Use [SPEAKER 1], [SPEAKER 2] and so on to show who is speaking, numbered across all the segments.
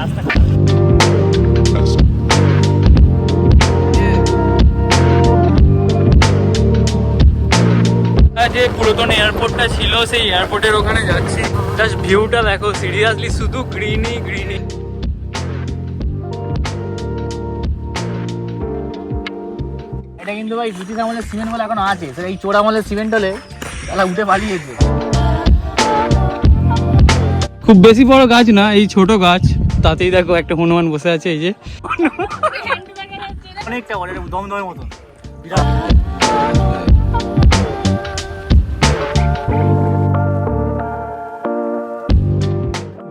[SPEAKER 1] রাস্তা যে পুরাতন এয়ারপোর্টটা ছিল সেই এয়ারপোর্টের ওখানে যাচ্ছি। জাস্ট ভিউটা দেখো, সিরিয়াসলি শুধু গ্রিনই গ্রিনই।
[SPEAKER 2] এটা কিন্তু ভাই ব্রিটিশ আমলের সিমেন্ট বলে এখনো আছে, সেটা এই চোর আমলের সিমেন্ট হলে তাহলে উঠে পালিয়েছে।
[SPEAKER 1] খুব বেশি বড় গাছ না, এই ছোট গাছ, তাতেই দেখো একটা হনুমান বসে আছে। এই যে
[SPEAKER 2] অনেকটা বড়, দমদমের মতন বিরাট।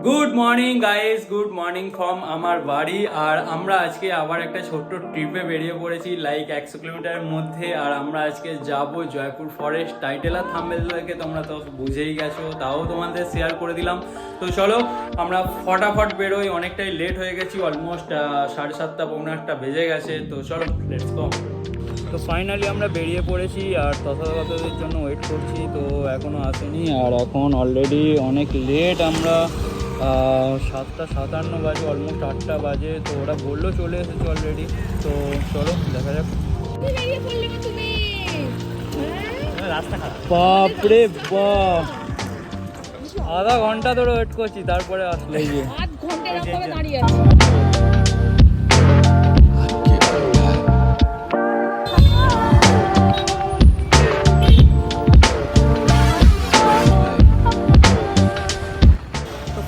[SPEAKER 1] Good morning guys, good morning from আমার বাড়ি। আর আমরা আজকে আবার একটা ছোট্ট ট্রিপে বেরিয়ে পড়েছি, লাইক 100 কিলোমিটারের মধ্যে। আর আমরা আজকে যাব জয়পুর ফরেস্ট। টাইটেল আর থাম্বনেল থেকে তোমরা তো বুঝেই গেছো, তাও তোমাদের শেয়ার করে দিলাম। তো চলো আমরা ফটাফট বেরোই, অনেকটাই লেট হয়ে গেছি, অলমোস্ট 7:30 পৌনে 8টা বেজে গেছে। তো চলো লেটস গো। তো ফাইনালি আমরা বেরিয়ে পড়েছি আর তথাগতদের জন্য ওয়েট করছি, তো এখনও আসেনি। আর এখন অলরেডি অনেক লেট, আমরা 7:57 বাজে, অলমোস্ট 8টা বাজে। তো ওরা বললো চলে এসেছে অলরেডি। তো চলো দেখা যাক।
[SPEAKER 2] রাস্তা খারাপ।
[SPEAKER 1] বাপরে বাপ, আধা ঘন্টা ধরে ওয়েট করছি, তারপরে আসলে গিয়ে
[SPEAKER 3] দাঁড়িয়ে আছে।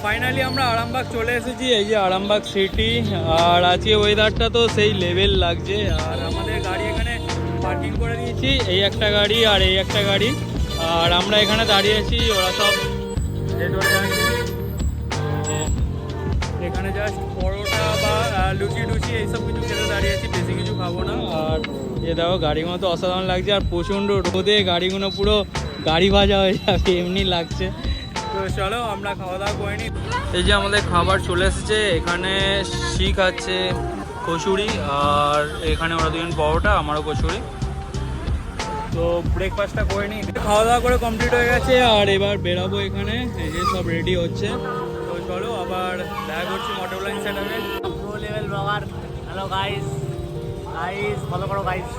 [SPEAKER 1] ফাইনালি আমরা আরামবাগ চলে এসেছি। এই যে আরামবাগ সিটি। আর আজকে ওয়েদারটা তো সেই লেভেল লাগছে। আর আমাদের গাড়ি এখানে পার্কিং করে দিয়েছি, এই একটা গাড়ি আর এই একটা গাড়ি। আর আমরা এখানে দাঁড়িয়ে আছি, ওরা সব এখানে জাস্ট পরোটা বা লুচি টুচি এইসব কিছু খেতে দাঁড়িয়ে আছি, বেশি কিছু খাবো না। আর এ দেখো গাড়িগুলো তো অসাধারণ লাগছে, আর প্রচণ্ড রোদে গাড়িগুলো পুরো গাড়ি ভাজা হয়ে যাবে এমনি লাগছে। তো চলো আমরা খাওয়া দাওয়া করে নিই। এই যে আমাদের খাবার চলে এসেছে, এখানে শিখ আছে, কচুরি, আর এখানে ওরা দুজন পরোটা, আমারও কচুরি। তো ব্রেকফাস্টটা করে নিই। খাওয়া দাওয়া করে কমপ্লিট হয়ে গেছে, আর এবার বেরাবো। এখানে এই যে সব রেডি হচ্ছে। তো চলো আবার দেখা করছি মোটর লাইন সেন্টারে।
[SPEAKER 2] Pro level blogger. Hello guys, guys follow করো গাইস।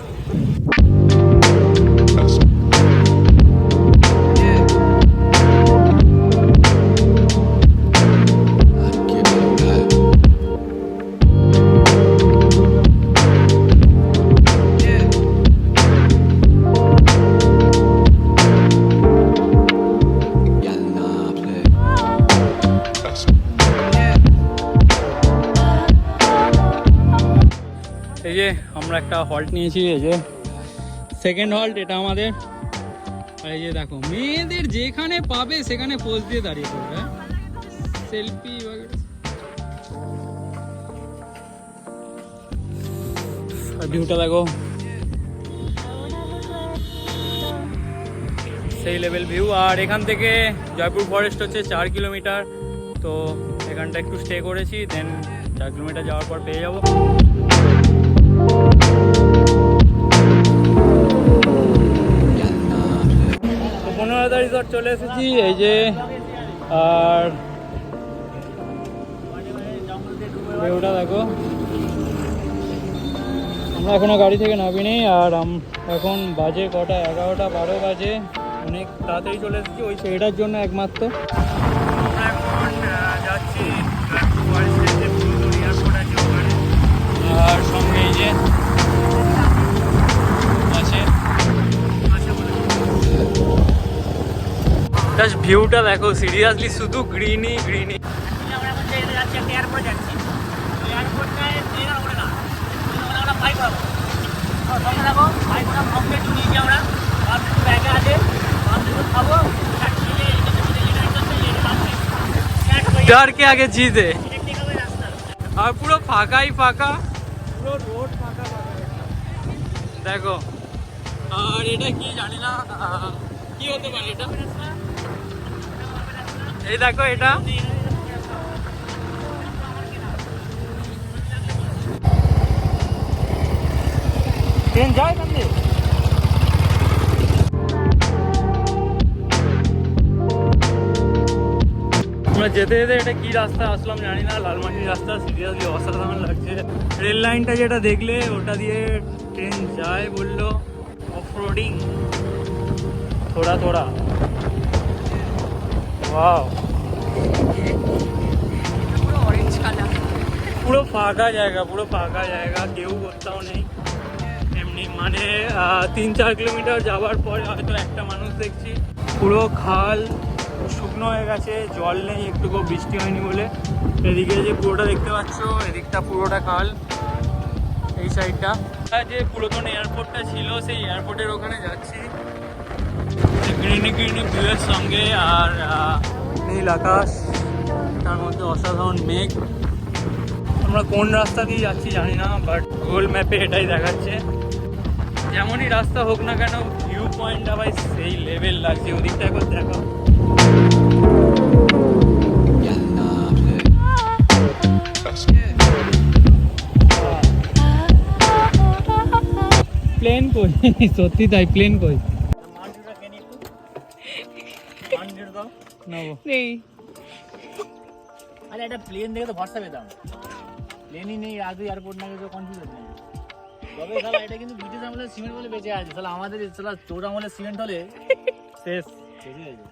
[SPEAKER 1] এই যে আমরা একটা হল্ট নিয়েছি, এই যে সেকেন্ড হল্ট এটা আমাদের। আর এই যে দেখো মেয়েদের যেখানে পাবে সেখানে পোজ দিয়ে দাঁড়িয়ে পড়বে, সেলফি আর ভিউটা দেখো, সেই লেভেল ভিউ। আর এখান থেকে জয়পুর ফরেস্ট হচ্ছে 4 কিলোমিটার। তো এখানটা একটু স্টে করেছি, দেন 4 কিলোমিটার যাওয়ার পর পেয়ে যাবো। তো 15 রিসর্ট চলে এসেছি, এই যে। আর ভিউটা দেখো, আমরা এখনো গাড়ি থেকে নামিনি। আর এখন বাজে কটা, 11টা 12 বাজে, অনেক তাড়াতাড়ি চলে এসেছি ওই সেইটার জন্য একমাত্র। আমরা এখন যাচ্ছি এয়ারপোর্ট আছে ওখানে। আর সঙ্গে এই যে আছে, জাস্ট ভিউটা দেখো, সিরিয়াসলি শুধু গ্রিনই গ্রিনই।
[SPEAKER 2] আমরা এখন যাচ্ছি একটা এয়ারপোর্টে যাচ্ছি। এয়ারপোর্টটায় ট্রেনার ওঠে না, আমরা বাইক করাবো। সঙ্গে থাকো, বাইক করা কমপ্লিট নিয়েছি আমরা। ব্যাগে আছে, খাবো।
[SPEAKER 1] डर के आगे जीत है। আর পুরো ফাঁকাই ফাঁকা, পুরো রোড ফাঁকা ফাঁকা দেখো। আর এটা কি জানি না কি হতে পারে এটা। এই দেখো এটা
[SPEAKER 2] ট্রেন যায় এখান দিয়ে।
[SPEAKER 1] আমরা যেতে যেতে এটা কি রাস্তা আসলাম জানি না, লালমাটির রাস্তা, সিরিয়াসলি অসাধারণ লাগছে। রেল লাইনটা যেটা দেখলে ওটা দিয়ে ট্রেন যায় বললো, অফরোডিং থোড়া থোড়া। ওয়াও,
[SPEAKER 3] পুরো অরেঞ্জ কালার।
[SPEAKER 1] পুরো ফাঁকা জায়গা, পুরো ফাঁকা জায়গা, কেউ কোথাও নেই। এমনি মানে 3-4 কিলোমিটার যাওয়ার পরে হয়তো একটা মানুষ দেখছি। পুরো খাল শুকনো হয়ে গেছে, জল নেই, একটুকু বৃষ্টি হয়নি বলে। এদিকে যে পুরোটা দেখতে পাচ্ছ, এদিকটা পুরোটা খাল, এই সাইডটা। যে পুরাতন এয়ারপোর্টটা ছিল সেই এয়ারপোর্টের ওখানে যাচ্ছি, গ্রিনি গ্রিনি ভিউয়ের সঙ্গে, আর নীল আকাশ, তার মধ্যে অসাধারণ মেঘ। আমরা কোন রাস্তা দিয়ে যাচ্ছি জানি না, বাট গুগল ম্যাপে এটাই দেখাচ্ছে। যেমনই রাস্তা হোক না কেন, ভিউ পয়েন্টটা ভাই সেই লেভেল লাগছে। ওদিকটা একবার দেখো, প্লেন কই? সত্যি তাই, প্লেন কই? নেবো।
[SPEAKER 3] নেই।
[SPEAKER 2] আরে একটা প্লেন দেখে তো ভরসা পেতাম, প্লেনই নেই, আগে এয়ারপোর্ট না গেছে কনফিউজ হচ্ছে। তবে শালা এটা কিন্তু ব্রিটিশ আমলের সিমেন্ট বলে বেঁচে আছে, শালা আমাদের শালা চোর আমলের সিমেন্ট হলে
[SPEAKER 1] শেষ।
[SPEAKER 2] শেষ হয়ে যায়।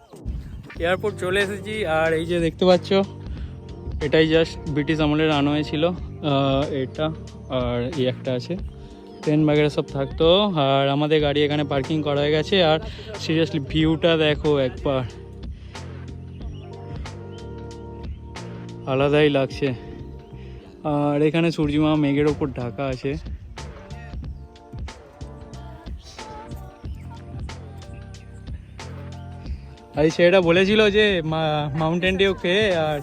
[SPEAKER 1] এয়ারপোর্ট চলে এসেছি, আর এই যে দেখতে পাচ্ছ এটাই জাস্ট ব্রিটিশ আমলের রানওয়ে ছিল। এটা আর এই একটা আছে, ট্রেন বাগেরা সব থাকতো। আর আমাদের গাড়ি এখানে পার্কিং করা হয়ে গেছে। আর সিরিয়াসলি ভিউটা দেখো একবার, আলাদাই লাগছে। আর এখানে সূর্যিমা মেঘের ওপর ঢাকা আছে। আর সেটা বলেছিল যে মাউন্টেন ডিউ খেয়ে আর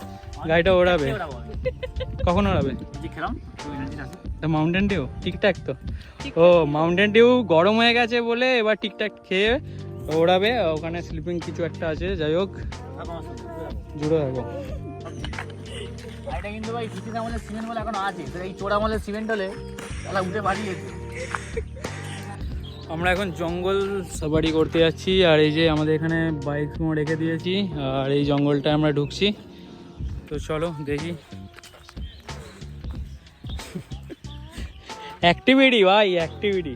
[SPEAKER 1] গাড়িটা ওড়াবে। কখন ওড়াবে? মাউন্টেন ডিউ ঠিকঠাক তো? ও মাউন্টেন ডিউ গরম হয়ে গেছে বলে এবার ঠিকঠাক খেয়ে ওড়াবে। ওখানে স্লিপিং কিছু একটা আছে, যাই হোক জুড়ে থাকো।
[SPEAKER 2] এটা কিন্তু ভাই ব্রিটিশ আমলের সিমেন্ট বলে এখন আছে, এই চোর আমলের সিমেন্ট হলে তাহলে উঠে পাঠিয়েছে।
[SPEAKER 1] আমরা এখন জঙ্গল সাফারি করতে যাচ্ছি। আর এই যে আমাদের এখানে বাইক রেখে দিয়েছি, আর এই জঙ্গলটা আমরা ঢুকছি। তো চলো দেখি। অ্যাক্টিভিটি ভাই, অ্যাক্টিভিটি।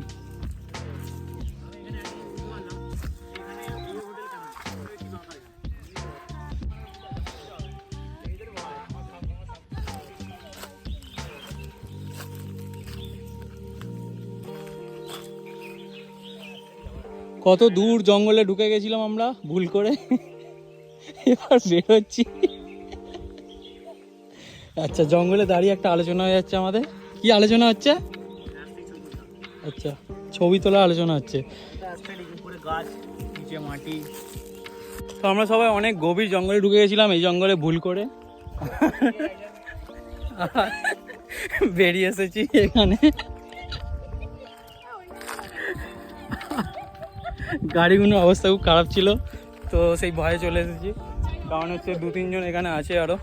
[SPEAKER 1] কত দূর জঙ্গলে ঢুকে গেছিলাম আমরা ভুল করে, এবার বেরোচ্ছি। আচ্ছা, জঙ্গলে দাঁড়িয়ে একটা আলোচনা হয়ে যাচ্ছে আমাদের। কি আলোচনা হচ্ছে? আচ্ছা, ছবি তোলা আলোচনা হচ্ছে।
[SPEAKER 2] গাছ, নিচে মাটি।
[SPEAKER 1] তো আমরা সবাই অনেক গভীর জঙ্গলে ঢুকে গেছিলাম এই জঙ্গলে ভুল করে, বেরিয়ে এসেছি এখানে। গাড়িগুলোর অবস্থা খুব খারাপ ছিল, তো সেই ভয়ে চলে এসেছি। কারণ হচ্ছে 2-3 জন এখানে আছে আরো,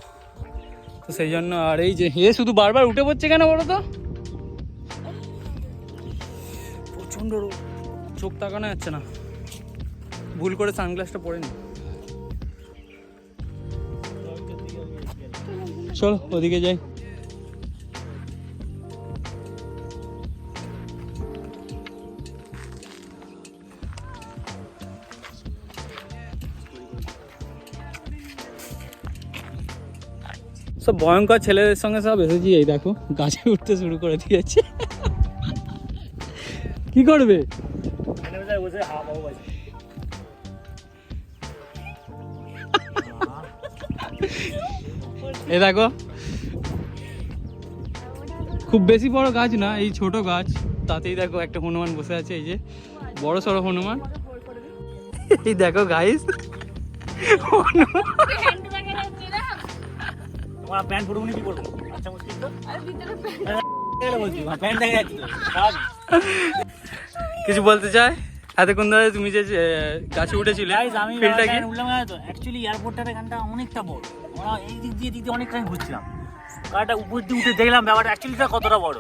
[SPEAKER 1] তো সেই জন্য। আর এই যে হে শুধু বারবার উঠে পড়ছে কেন বলো তো? প্রচণ্ড চোখ তাকানো যাচ্ছে না, ভুল করে সানগ্লাসটা পরে নি। চলো ওদিকে যাই। সব ভয়ঙ্কর ছেলেদের সঙ্গে সব এসেছি। এই দেখো গাছে উঠতে শুরু করে দিয়েছে। কি করবে? এ দেখো, খুব বেশি বড় গাছ না, এই ছোট গাছ, তাতেই দেখো একটা হনুমান বসে আছে। এই যে বড় সড়ো হনুমান। এই দেখো গাইস,
[SPEAKER 2] তোমার প্যান্ট পরবনি কি করবো? আচ্ছা মুশকিল তো।
[SPEAKER 3] আরে ভিতরে
[SPEAKER 2] বলছি প্যান্ট দেখা যাচ্ছে তো।
[SPEAKER 1] কিছু বলতে চাই? এতক্ষণ ধরে তুমি যে গাছে উঠেছিলে,
[SPEAKER 2] আমি
[SPEAKER 1] ফিল্ডটা কি?
[SPEAKER 2] উঠলাম না তো। অ্যাকচুয়ালি এয়ারপোর্টটার এখানটা অনেকটা বড়। আমরা এই দিক দিয়ে অনেক টাইম ঘুরছিলাম। গাড়িটা উপর দিয়ে উঠে দেখলাম ব্যাপারটা অ্যাকচুয়ালিটা কতটা বড়।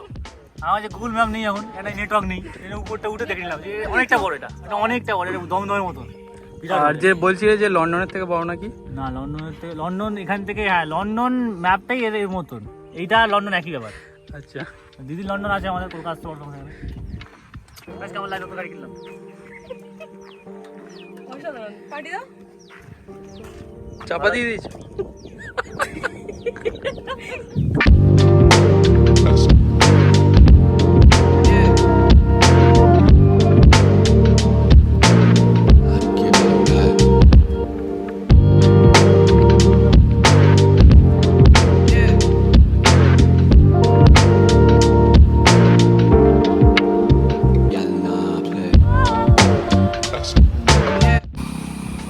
[SPEAKER 2] আমার যে গুগল ম্যাপ নেই এখন, এটা নেটওয়ার্ক নেই, এটা উপরটা উঠে দেখে নিলাম যে অনেকটা বড়। এটা অনেকটা বড়, এটা দমদমের মতন।
[SPEAKER 1] আর যে বলছিলে যে লন্ডনের থেকে বড় নাকি?
[SPEAKER 2] না, লন্ডন এখান থেকে, হ্যাঁ লন্ডন ম্যাপটাই এর মতন, এইটা লন্ডন একই ব্যাপার।
[SPEAKER 1] আচ্ছা,
[SPEAKER 2] দিদি লন্ডন আছে আমাদের কলকাতা থেকে লন্ডন। কেমন লাগে নতুন গাড়ি কিনলাম?
[SPEAKER 3] অসাধারণ। পার্টি দাও।
[SPEAKER 1] চাপা দিয়ে দিয়েছ?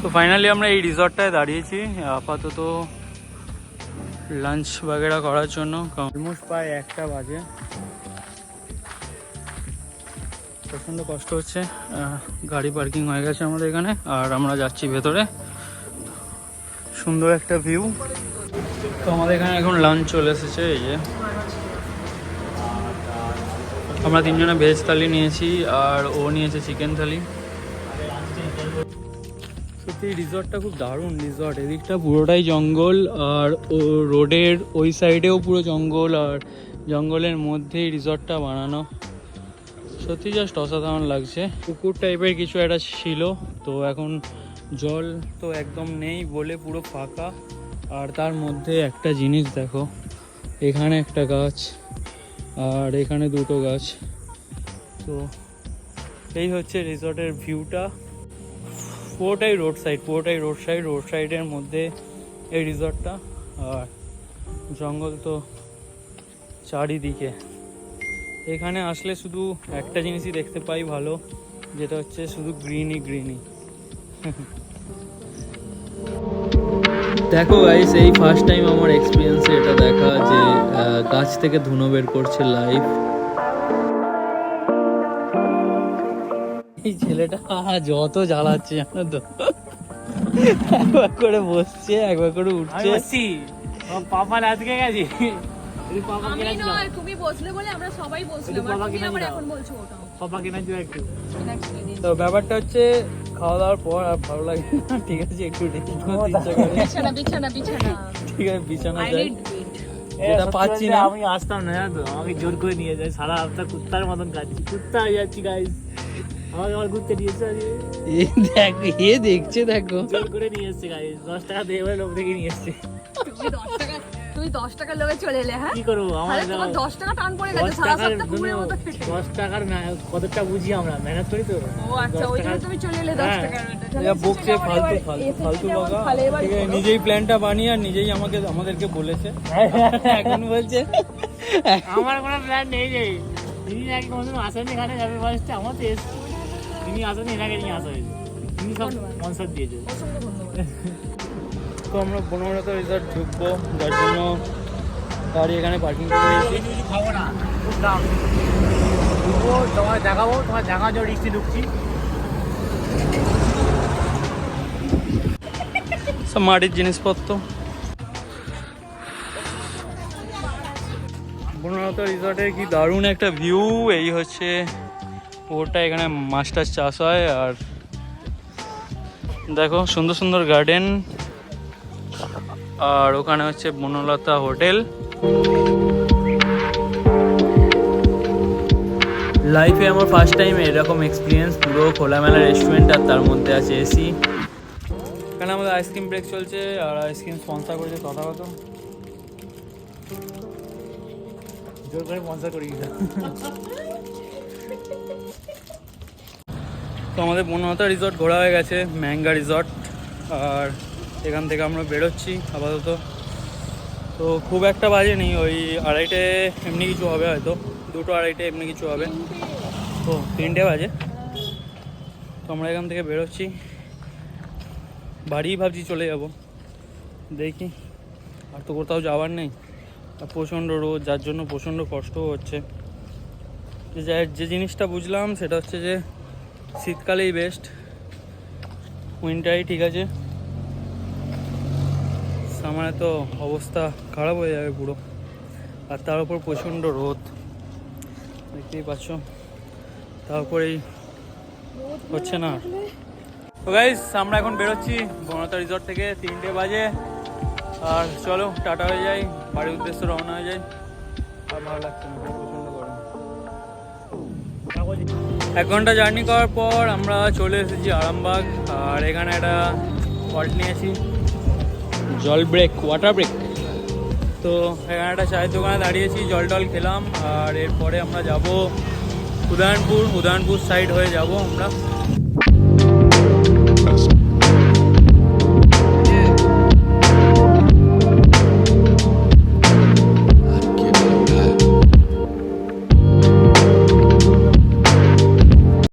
[SPEAKER 1] তো ফাইনালি আমরা এই রিসর্টটায় দাঁড়িয়েছি আপাতত লাঞ্চ বাগেরা করার জন্য। অলমোস্ট প্রায় 1টা বাজে, প্রচণ্ড কষ্ট হচ্ছে। গাড়ি পার্কিং হয়ে গেছে আমাদের এখানে, আর আমরা যাচ্ছি ভেতরে। সুন্দর একটা ভিউ। তো আমাদের এখানে এখন লাঞ্চ চলে এসেছে। এই যে আমরা 3 জনে ভেজ থালি নিয়েছি, আর ও নিয়েছে চিকেন থালি। সত্যি রিসর্টটা খুব দারুণ রিসর্ট। এদিকটা পুরোটাই জঙ্গল, আর ও রোডের ওই সাইডেও পুরো জঙ্গল, আর জঙ্গলের মধ্যেই রিসর্টটা বানানো। সত্যি জাস্ট অসাধারণ লাগছে। পুকুর টাইপের কিছু একটা ছিল, তো এখন জল তো একদম নেই বলে পুরো ফাঁকা। আর তার মধ্যে একটা জিনিস দেখো, এখানে একটা গাছ আর এখানে 2টো গাছ। তো এই হচ্ছে রিসর্টের ভিউটা। পুরোটাই রোড সাইডের মধ্যে এই রিসর্টটা, আর জঙ্গল তো চারিদিকে। এখানে আসলে শুধু একটা জিনিসই দেখতে পাই ভালো, যেটা হচ্ছে শুধু গ্রিনি। দেখো গাইস, এই ফার্স্ট টাইম আমার এক্সপিরিয়েন্সে এটা দেখা যে গাছ থেকে ধুনো বের করছে লাইভ। এই ছেলেটা যত জ্বালাচ্ছে জানো তো, একবার করে বসছে, একবার করে উঠছে।
[SPEAKER 2] পাপা আজকে গেছি,
[SPEAKER 3] আমি নয়, তুমি বসলে বলে আমরা সবাই বসলাম, আর তুমি আবার এখন বলছো ওটা।
[SPEAKER 2] পাপা কিনা দিও একটু।
[SPEAKER 1] তো ব্যাপারটা হচ্ছে খাওয়া দাওয়ার পর আর ভালো লাগে না, ঠিক আছে একটু রেস্ট করতে ইচ্ছা করে।
[SPEAKER 3] বিছানা
[SPEAKER 1] ঠিক আছে বিছানা
[SPEAKER 3] আই
[SPEAKER 1] যাই,
[SPEAKER 3] নিড বেড।
[SPEAKER 1] যেটা পাচ্ছি না।
[SPEAKER 2] আমি আসতাম না জানো তো, আমাকে জোর করে নিয়ে যায়, সারা হপ্তাহ কুত্তার মতন কাটছি, কুত্তা হয়ে যাচ্ছি গাইস। আমাকে আবার ঘুরতে নিয়েছে,
[SPEAKER 1] এ দেখ, এ দেখছে দেখো,
[SPEAKER 2] জোর করে নিয়ে এসছে গাইস। 10 টাকা দিয়ে বলে লোক থেকে নিয়ে এসছে।
[SPEAKER 3] তুমি 10 টাকার লোভে চলে এলে। হ্যাঁ,
[SPEAKER 2] কি করবো, আমার
[SPEAKER 3] আরে তোমার 10 টাকা টান পড়ে গেছে,
[SPEAKER 2] 10
[SPEAKER 3] সারা
[SPEAKER 2] টাকার
[SPEAKER 3] সপ্তাহ ঘুমের মতো খেটে।
[SPEAKER 2] 10 টাকার কতটা বুঝি আমরা, মেহনত করি তো।
[SPEAKER 3] ও আচ্ছা, ওই জন্য তুমি চলে এলে 10
[SPEAKER 2] হ্যাঁ।
[SPEAKER 3] টাকার ওটা।
[SPEAKER 1] এরা বকছে ফালতু লগা। ঠিক আছে, নিজেই প্ল্যানটা বানিয়ে আর নিজেই আমাদেরকে বলেছে। এখন বলছে
[SPEAKER 2] আমার কোনো প্ল্যান নেই যে তিনি নাকি কোনোদিন আসেনি এখানে যাবে ফার্স্টে, আমার তো এসছি, তিনি আসেনি, এনাকে নিয়ে আসা হয়েছে, তিনি সব স্পন্সর দিয়েছে।
[SPEAKER 1] তো আমরা বনমালতা রিসর্ট ঢুকবো, যার জন্য গাড়ি এখানে পার্কিং করে দিয়েছি।
[SPEAKER 2] কিছু খাবো না, খুব দাম। ঢুকবো, তোমার দেখাবো, তোমার দেখা যাও রিক্সি ঢুকছি।
[SPEAKER 1] সব মাটির জিনিসপত্র। বনমালতা রিসর্টের কি দারুণ একটা ভিউ। এই হচ্ছে ওটা, এখানে মাছ টাছ চাষ হয়, আর দেখো সুন্দর সুন্দর গার্ডেন। আর ওখানে হচ্ছে বনলতা হোটেল। লাইফে আমার ফার্স্ট টাইম এরকম এক্সপিরিয়েন্স, পুরো খোলামেলা রেস্টুরেন্ট, আর তার মধ্যে আছে এসি। এখানে আমাদের আইসক্রিম ব্রেক চলছে, আর আইসক্রিম স্পন্সর করেছে তথাগত।
[SPEAKER 2] জোর করে স্পন্সর করি না।
[SPEAKER 1] তো আমাদের বনলতা রিসর্ট ঘোরা হয়ে গেছে, ম্যাঙ্গা রিসর্ট, আর এখান থেকে আমরা বেরোচ্ছি আপাতত। তো খুব একটা বাজে নেই, ওই 2:30 এমনি কিছু হবে, হয়তো 2-2:30 এমনি কিছু হবে। তো 3টে বাজে। তো আমরা এখান থেকে বেরোচ্ছি, বাড়ি ভাবছি চলে যাব, দেখি। আর তো কোথাও যাওয়ার নেই, আর প্রচণ্ড রোদ, যার জন্য প্রচণ্ড কষ্টও হচ্ছে। যে জিনিসটা বুঝলাম সেটা হচ্ছে যে শীতকালেই বেস্ট, উইন্টারই ঠিক আছে। সামারে তো অবস্থা খারাপ হয়ে যাবে পুরো, আর তার উপর প্রচণ্ড রোদ, দেখতেই পাচ্ছ। তারপরেই হচ্ছে না, তো গাইস আমরা এখন বেরোচ্ছি বনলতা রিসর্ট থেকে, 3টে বাজে। আর চলো টাটা হয়ে যাই, বাড়ির উদ্দেশ্যে রওনা হয়ে যাই। আর ভালো লাগছে না, প্রচণ্ড গরম। 1 ঘন্টা জার্নি করার পর আমরা চলে এসেছি আরামবাগ। আর এখানে একটা ফল্ট নিয়েছি, জল ব্রেক, ওয়াটার ব্রেক। তো এখানে একটা চায়ের দোকানে দাঁড়িয়েছি, জল টল খেলাম। আর এরপরে আমরা যাব উদয়নপুর সাইড হয়ে যাব আমরা।